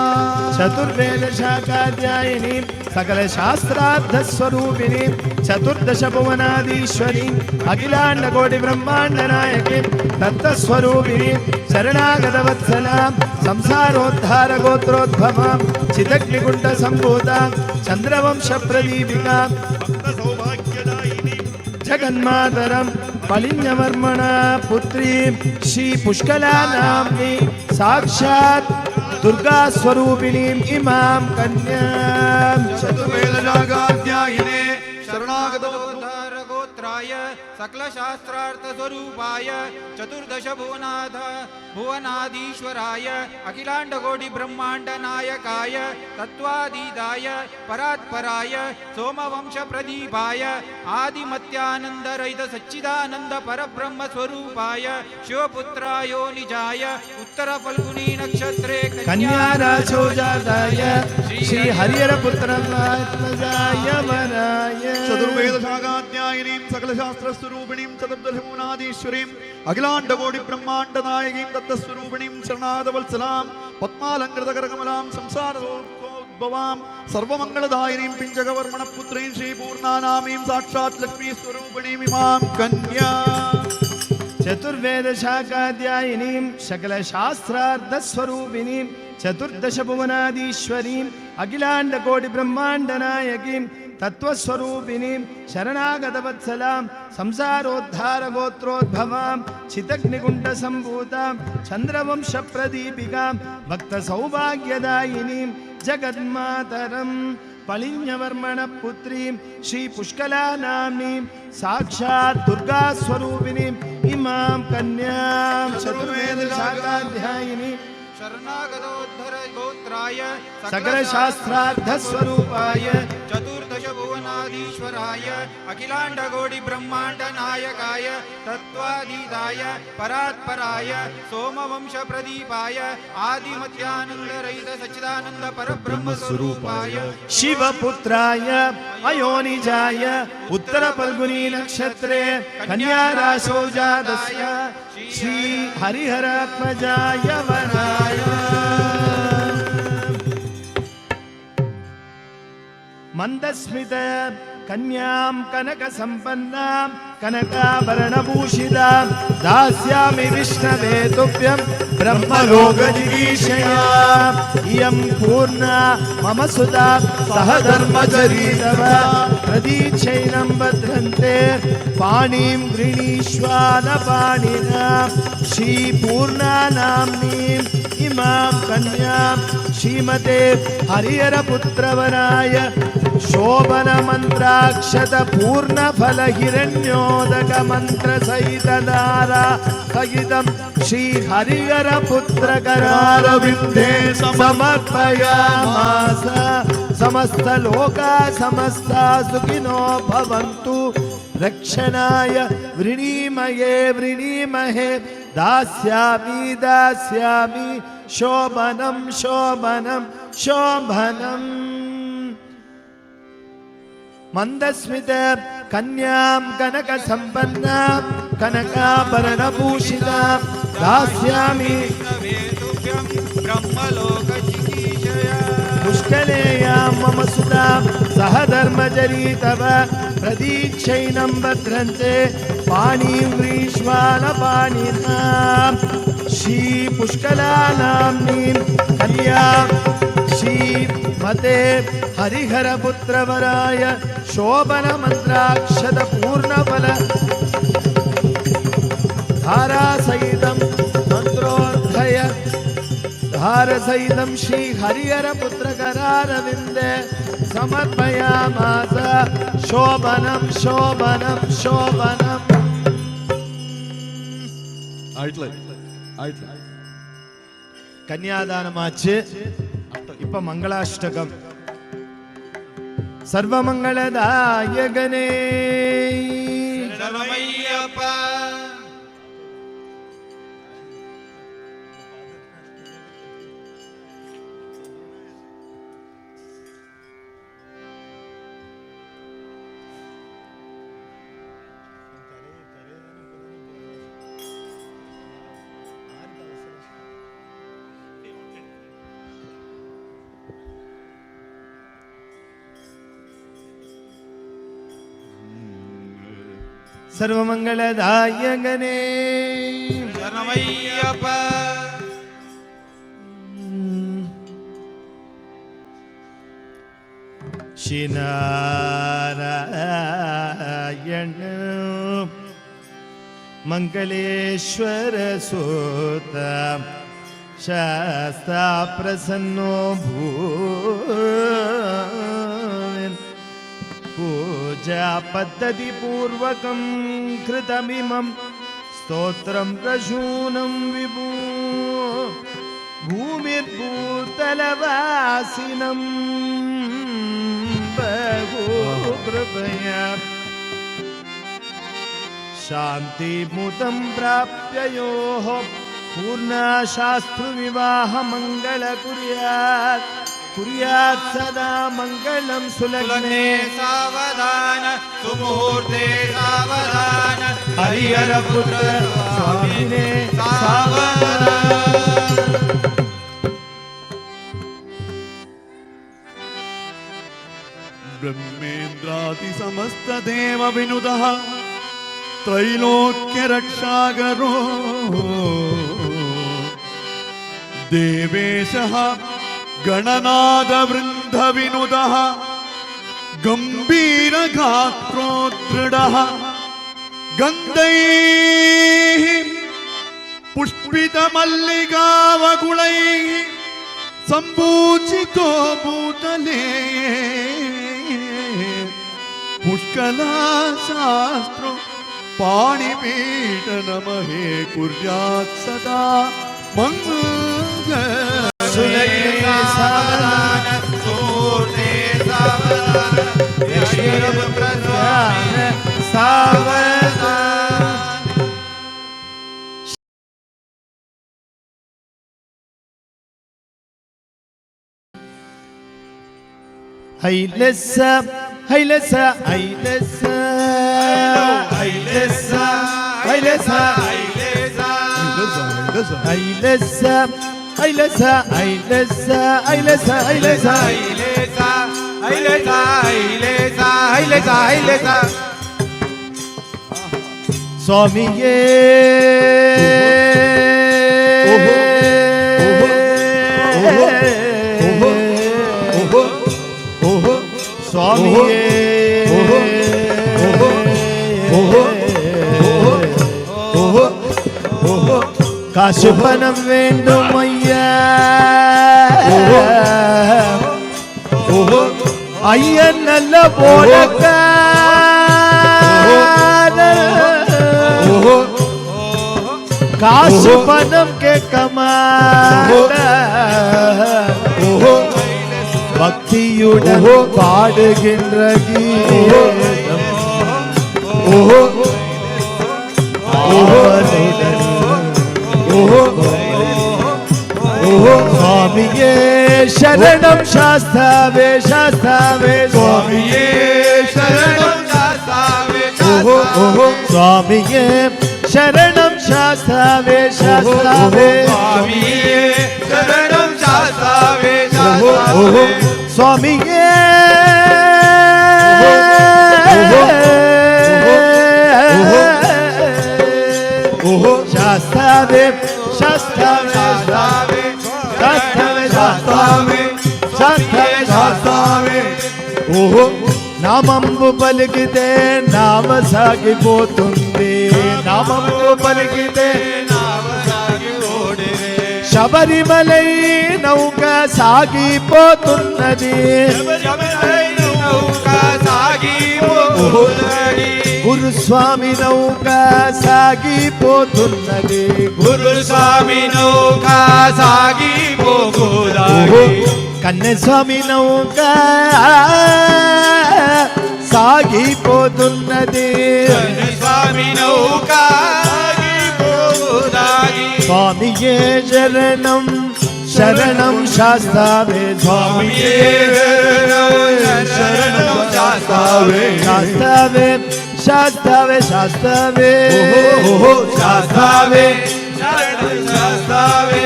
Speaker 2: चतुर्वेदशाखाध्यायिनी सकलशास्त्रार्थस्वरूपिणी चतुर्दशभुवनाधीश्वरी अखिलाण्डकोटिब्रह्माण्डनायकी तत्त्वस्वरूपिणी शरणागतवत्सलां संसारोद्धारगोत्रोद्भवां चिदग्निकुण्डसम्भूतां चन्द्रवंशप्रदीपिकां जगन्मातरं पलिन्यवर्मणा पुत्रीं श्रीपुष्कलानाम्नी साक्षात् दुर्गास्वरूपिणीम् इमां कन्यां
Speaker 3: चतुर्वेदशाखाध्यायिने
Speaker 4: शरणागतोद्धारगोत्राय सकलशास्त्रार्थस्वरूपाय चतुर्दश भुवनाधीश्वराय अखिलाण्डकोटिब्रह्माण्डनायकाय तत्त्वातीताय परात्पराय सोमवंशप्रदीपाय आदिमत्यानन्दरहित सच्चिदानन्द परब्रह्मस्वरूपाय शिवपुत्रायो निजाय उत्तरफल्गुनी नक्षत्रे
Speaker 2: कन्याराशौ जाताय श्री हरिहरपुत्रात्मजाय वराय
Speaker 3: चतुर्वेदशाखाध्यायिनीं सकलशास्त्रस्वरूपिणीं चतुर्दशभुवनाधीश्वरीम् अखिलाण्डकोटिब्रह्माण्डनायकीं तत्त्वस्वरूपिणीं शरणागतवत्सलां पद्मालङ्कृतकरकमलां संसारोद्भवां सर्वमङ्गलदायिनीं पिञ्जगवर्मणपुत्रीं श्रीपूर्णानामीं साक्षात् लक्ष्मीस्वरूपिणीमिमां कन्या
Speaker 2: चतुर्वेदशाखाध्यायिनीं सकलशास्त्रार्थस्वरूपिणीं चतुर्दशभुवनाधीश्वरीं अखिलाण्डकोटिब्रह्माण्डनायकीं तत्त्वस्वरूपिणीं शरणागतवत्सलां संसारोद्धारगोत्रोद्भवां चिदग्निकुण्डसम्भूतां चन्द्रवंशप्रदीपिकां भक्तसौभाग्यदायिनीं जगन्मातरं पलिन्यवर्मणपुत्रीं श्रीपुष्कलानाम्नीं साक्षात् दुर्गास्वरूपिणीम् इमां कन्यां चतुर्वेदशाखाध्यायिनी
Speaker 4: शरणागतोद्धरगोत्राय
Speaker 2: सकलशास्त्रार्थस्वरूपाय
Speaker 4: चतुर्दश भुवनाधीश्वराय अखिलाण्डकोटिब्रह्माण्डनायकाय तत्त्वातीताय परात्पराय सोमवंशप्रदीपाय आदिमध्यानन्दरहित सच्चिदानन्द परब्रह्मस्वरूपाय
Speaker 2: शिवपुत्राय अयोनिजाय उत्तरफल्गुनी नक्षत्रे कन्याराशौ जातस्य श्री हरिहरात्मजाय वराय मंदस्मित कन्यां कनकसम्पन्नां कनकाभरणभूषितां दास्यामि विष्णवे तुभ्यं ब्रह्मलोकजिगीषया इयं पूर्णा मम सुता सहधर्मचरी तव प्रदीक्षैनं भद्रन्ते पाणिं गृणीष्वानपाणिना श्रीपूर्णानाम्नीम् इमां कन्यां श्रीमते हरिहरपुत्रवराय शोभनमन्त्राक्षत पूर्णफलहिरण्योदकमन्त्रसहितदारा सहितं श्रीहरिहरपुत्रकरारविन्दे समर्पयामास समस्तलोका समस्ता सुखिनो भवन्तु रक्षणाय वृणीमहे दास्यामि दास्यामि शोभनं शोभनं शोभनं मंदस्मित कन्यां कनक संपन्नां कनकाभरणभूषितां दास्यामि पुष्कलेयां मम सुतां सह धर्मजरी तव प्रदीक्षैनं भद्रन्ते पाणिं व्रीष्वालपाणिनां श्रीपुष्कलानाम्नीं कन्यां श्रीमते हरिहरपुत्रवराय शोभनमन्त्राक्षतपूर्णफल धारासहितं मन्त्रोद्धय धारसहितं श्री हरिहरपुत्रकरारविन्दे समर्पयामास शोभनं शोभनं शोभनं कन्यादानमाच्चु इप्प मंगलाष्टकम सर्वमंगलदायकने
Speaker 4: शरणमय्यप्पा
Speaker 2: सर्वमंगलदायकने
Speaker 4: शरणमय्यप्पा
Speaker 2: श्रीनारायण मंगलेश्वर सूत शास्ता प्रसन्नो भून् पूजा पद्धति पूर्वकं कृतमिमं स्तोत्रं प्रशूनं विभू भूमिर्भूतलवासिनं बहु कृपया शान्तिमुदं प्राप्ययोः पूर्णशास्त्रविवाहमङ्गल कुर्यात् कुर्यात् सदा मंगलम सुलग्ने
Speaker 4: सावधान सुमुहूर्ते सावधान
Speaker 2: हरिहरपुत्र स्वामिने
Speaker 4: सावधान
Speaker 3: ब्रह्मेन्द्रादि समस्त देव विनुदः त्रैलोक्य रक्षाकरो देवेशः गणनाद वृंद विनुदः गंभीर गात्रोदृढः गन्धैः पुष्पित मल्लिकावकुलैः सम्पूजितो भूतले पुष्कला शास्त्रो पाणिपीठ नमहे कुर्यात् सदा मंगल
Speaker 2: सुलग्ने सावधान
Speaker 4: सुमुहूर्ते सावधान हरिहरपुत्र स्वामिने
Speaker 2: सावधान हैलसा हैलसा हैलसा हैलसा हैलसा हैलसा हैलसा हैलसा हैलसा हैलसा स्वामिये स्वामिये काशुपनं वेण्डुमय्या अय्यनल्ल बोलकार काशुपनं के कमाल பக்தியுடன் பாடுகின்ற கீதம் அவனுடன் ಸ್ವಾಮಿಯೇ ಶರಣಂ ಶಾಸ್ತಾವೇ ಶಾಸ್ತಾವೇ
Speaker 4: ಸ್ವಾಮಿಯೇ ಶರಣಂ ಶಾಸ್ತಾವೇ
Speaker 2: ಸ್ವಾಮಿಯೇ ಶರಣಂ ಶಾಸ್ತಾವೇ ಶಾಸ್ತಾವೇ
Speaker 4: ಸ್ವಾಮಿಯೇ ಶರಣಂ ಶಾಸ್ತಾವೇ ಶಾಸ್ತಾವೇ
Speaker 2: ಸ್ವಾಮಿಯೇ ಶಾಸ್ತಾವೇ ಶಾಸ್ತಾವೇ
Speaker 4: ಶಾಸ್ತಾವೇ
Speaker 2: ಶಾಸ್ತಾವೇ
Speaker 4: ಶಾಸ್ತಾವೇ
Speaker 2: ಶಾಸ್ತಾವೇ ಶಾಸ್ತಾವೇ నామంబు పలికితే నామ సాగిపోతుంది నామంబు పలికితే శబరిమలై నౌక సాగిపోతున్నది గురుస్వామి నౌక సాగిపోతున్నది
Speaker 4: గురుస్వామి నౌక సాగిపోతున్నది
Speaker 2: కన్యస్వామి నౌక సాగిపోతున్నది
Speaker 4: స్వామి నౌక
Speaker 2: స్వామియే శరణం శరణం శాస్త్రావే స్వామియే
Speaker 4: శరణం శాస్త్రావే
Speaker 2: శాస్త్రావే శాస్త్రావే శాస్త్రావే
Speaker 4: శాస్త్రావే శరణం శాస్త్రావే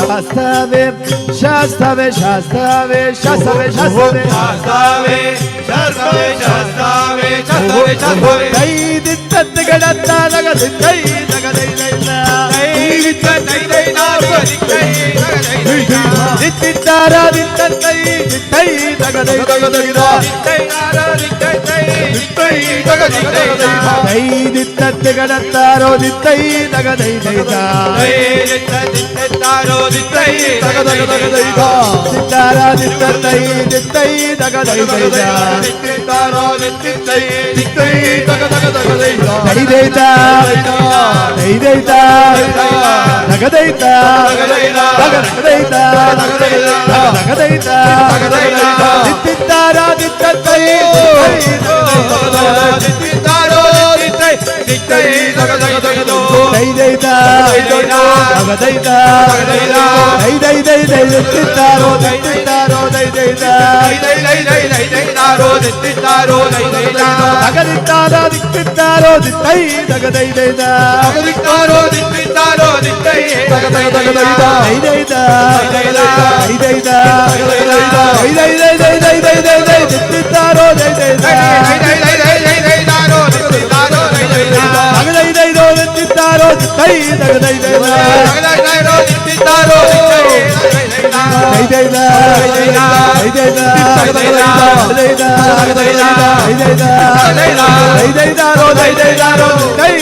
Speaker 2: శాస్త్రావే శాస్త్రావే శాస్త్రావే శాస్త్రావే శాస్త్రావే
Speaker 4: శాస్త్రావే శాస్త్రావే శాస్త్రావే శాస్త్రావే శాస్త్రావే
Speaker 2: దై దిత్తగడతారగ దై దగదై దిత్తారా దిత్తై దిత్తై దగదై దగదగిదా దై దిత్తగడతారో దిత్తై దగదై దైదా
Speaker 4: దిత్తారో దిత్తై
Speaker 2: దగదగదగదైదా దిత్తారా దిత్తై దిత్తై దగదై దైదా
Speaker 4: దిత్తారో దిత్తై
Speaker 3: ದಿತ್ತೈ ತಗ ತಗ ತಗದೈತಾ
Speaker 2: దైదైతా దైదైతా దగదైతా దగదైతా దగదైతా దిత్తారా దిత్తై
Speaker 4: దిత్తారో దిత్తై దిత్తై తగ తగ తగదో
Speaker 2: దైదైతా దగదైతా దైదై దిత్తారో దిత్తారో దైదైతా
Speaker 4: దిత్తారో దిత్తారో
Speaker 2: దగదిత్తారా దిత్తారో దిత్తై దగదైదైతా
Speaker 4: దిత్తారో దిత్తారో దిత్తై తగ తగ తగదైతా
Speaker 2: దైదైతా దైదైతా దైదైతా దిత్తారో దైదైతా దగదైదో దిత్తారో దిత్తై దగదైదైతా దైదైతా దైదైతా దైదైతారో దైదైతారో దై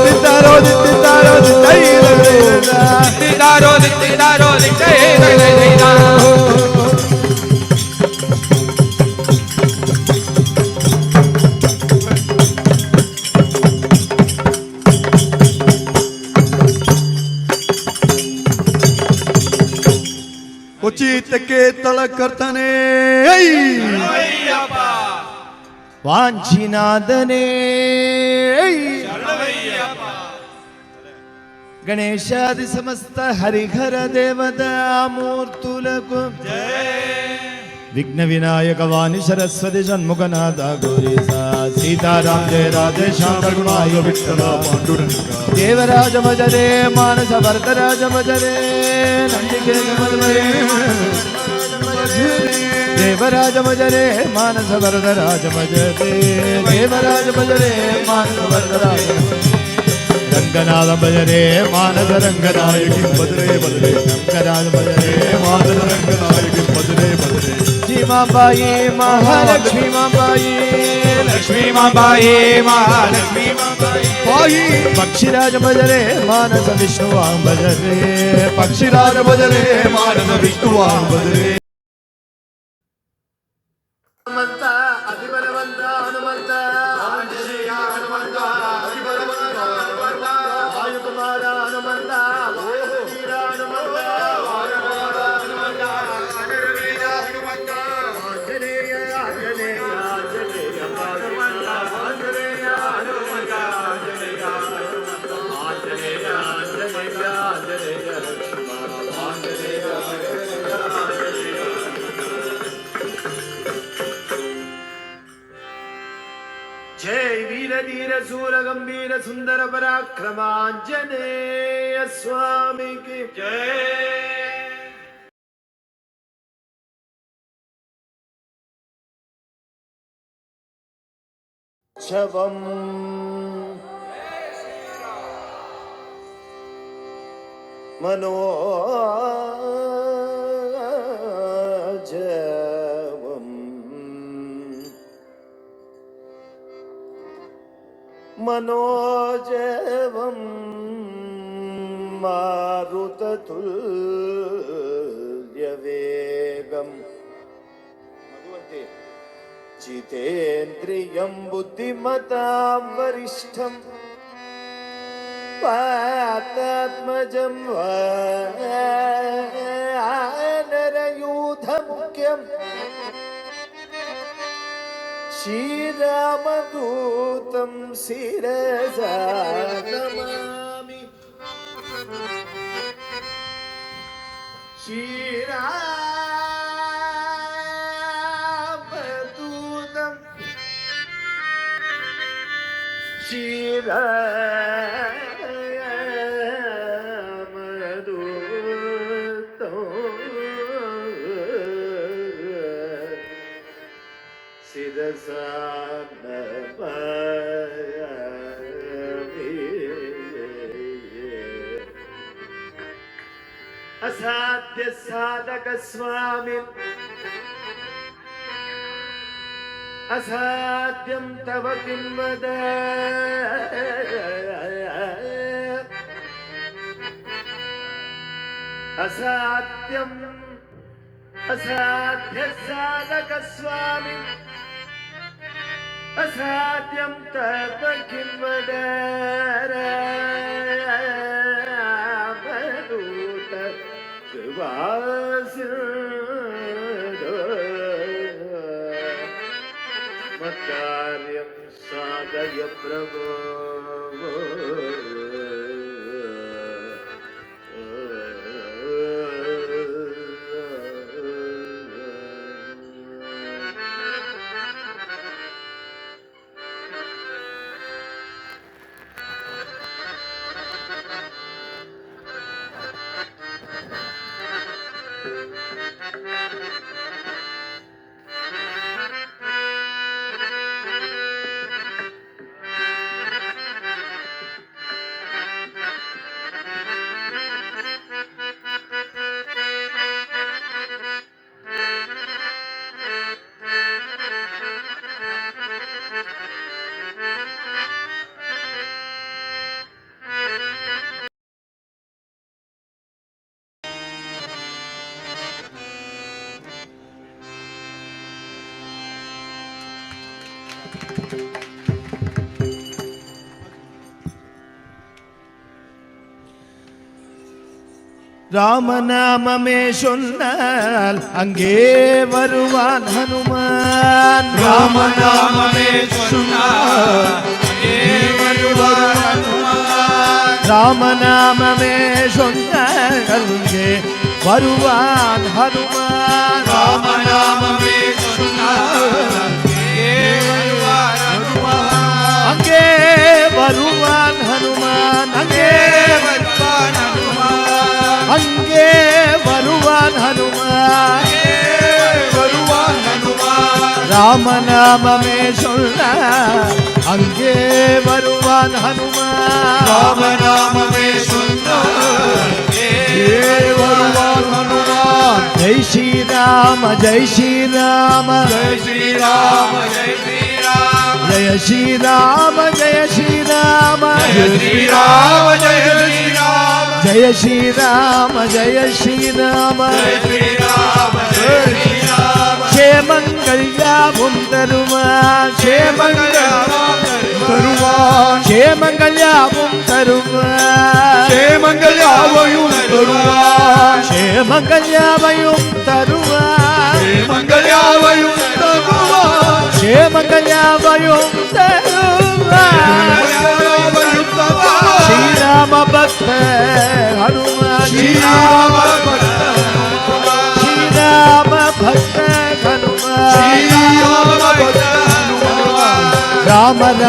Speaker 2: దిత్తారో దిత్తారో దై
Speaker 3: ಕೊಚ್ಚಿತಕ್ಕೆ ತಳಕರ್ತಾನೆ
Speaker 2: వాంఛినాదనే గణేశాది సమస్త హరిహర దేవతా మూర్తులకు విఘ్న వినాయక వాణి సరస్వతి షణ్ముఖనాథ గౌరీసా సీతారాం జయ రాధే శ్యామ గుణాయ విఠల పాండురంగ దేవరాజ భజరే మానస భరతరాజ భజరే నందికేశ భజరే దేవరాజ భజరే మానస వరదరాజ భజరే దేవరాజ భజరే మానస వరదరాజ రంగనాథ భజరే మానస రంగనాయకి
Speaker 3: ಬದರೇ ಬದರೇ
Speaker 2: రంగరాజ భజరే
Speaker 3: ಮಾನದ ರಂಗನಾಯಕಿ ಬದರೇ ಬದರೇ
Speaker 2: లక్ష్మీమాబాయి మహాలక్ష్మీమాబాయి
Speaker 4: లక్ష్మీమాబాయి మహాలక్ష్మీమాబాయి
Speaker 3: ಪಾಯಿ
Speaker 2: పక్షిరాజ భజరే మానస విష్ణువా భజరే
Speaker 3: ಪಕ್ಷಿರಾಜ ಬದರೇ ಮಾನದ ವಿಷ್ಣುವಾ ಬದರೇ
Speaker 2: హనుమంత అధిబలవంత హనుమంత వాయుకుమార హనుమంత వీర హనుమంత ఆంజనేయ ఆంజనేయ ఆంజనేయ वीर धीर सूर गंभीर सुंदर पराक्रमांजनेय स्वामी की जय। शवम मनोजवम मनोजवम मारुततुल्यवेगम जितेन्द्रियं बुद्धिमतां वरिष्ठं वातात्मजं वानरयूथमुख्यं श्रीरामदूतं शिरसा नमामि। शिरसा नमामि। असाध्य साधक स्वामी असाध्यं तव किं वद असाध्यं असाध्य साधक स्वामी असाध्यं तव किं वद रामदूत मत्कार्यं साधय प्रभो।
Speaker 1: ராமநாமமே சொன்னால் அங்கே வருவான் ஹனுமான்.
Speaker 4: ராமநாமமே சொன்னால் அங்கே வருவான் ஹனுமான்.
Speaker 1: ராமநாமமே சொன்னால் அங்கே வருவான் ஹனுமான்.
Speaker 4: ராமநாமமே சொன்னால் அங்கே வருவான் ஹனுமான்.
Speaker 1: அங்கே வருவான் ஹனுமான். அங்கே
Speaker 4: வருவான் ஹனுமான்.
Speaker 1: அங்கே வருவான் ஹனுமான்.
Speaker 4: வருவான் ஹனுமான்.
Speaker 1: ராமநாமமே சொன்னால் அங்கே வருவான் ஹனுமான்.
Speaker 4: ராமநாமமே சொன்னால் அங்கே வருவான் ஹனுமான்.
Speaker 1: ஜெய் ஸ்ரீராம ஜெய் ஸ்ரீராம
Speaker 4: ஜெய் ஸ்ரீராம ஜெய் ஸ்ரீராம
Speaker 1: ஜெய ஸ்ரீராம ஜெய ஸ்ரீராம
Speaker 4: ஜெய ஸ்ரீராம ஜெய ஸ்ரீராம
Speaker 1: ஜெய ஸ்ரீராம ஜெய ஸ்ரீராம
Speaker 4: ஜெய ஸ்ரீராம ஜெய ஸ்ரீராம.
Speaker 1: க்ஷேமங்கள் யாவும் தருவான்.
Speaker 4: க்ஷேமங்கள் தருவான்.
Speaker 1: க்ஷேமங்கள் யாவும் தருவான்.
Speaker 4: க்ஷேமங்கள் யாவையும் தருவான்.
Speaker 1: க்ஷேமங்கள் யாவையும் தருவான்.
Speaker 4: க்ஷேமங்கள் யாவையும் தருவான்.
Speaker 1: க்ஷேமங்கள் யாவையும் தருவான்.
Speaker 4: யாவையும் தருவான்.
Speaker 1: ஸ்ரீராம பக்த ஹனுமான்.
Speaker 4: ஸ்ரீராம
Speaker 1: ஸ்ரீராம பக்த ஹனுமான்.
Speaker 4: ஸ்ரீராம பக்த ஹனுமான்.
Speaker 1: ராம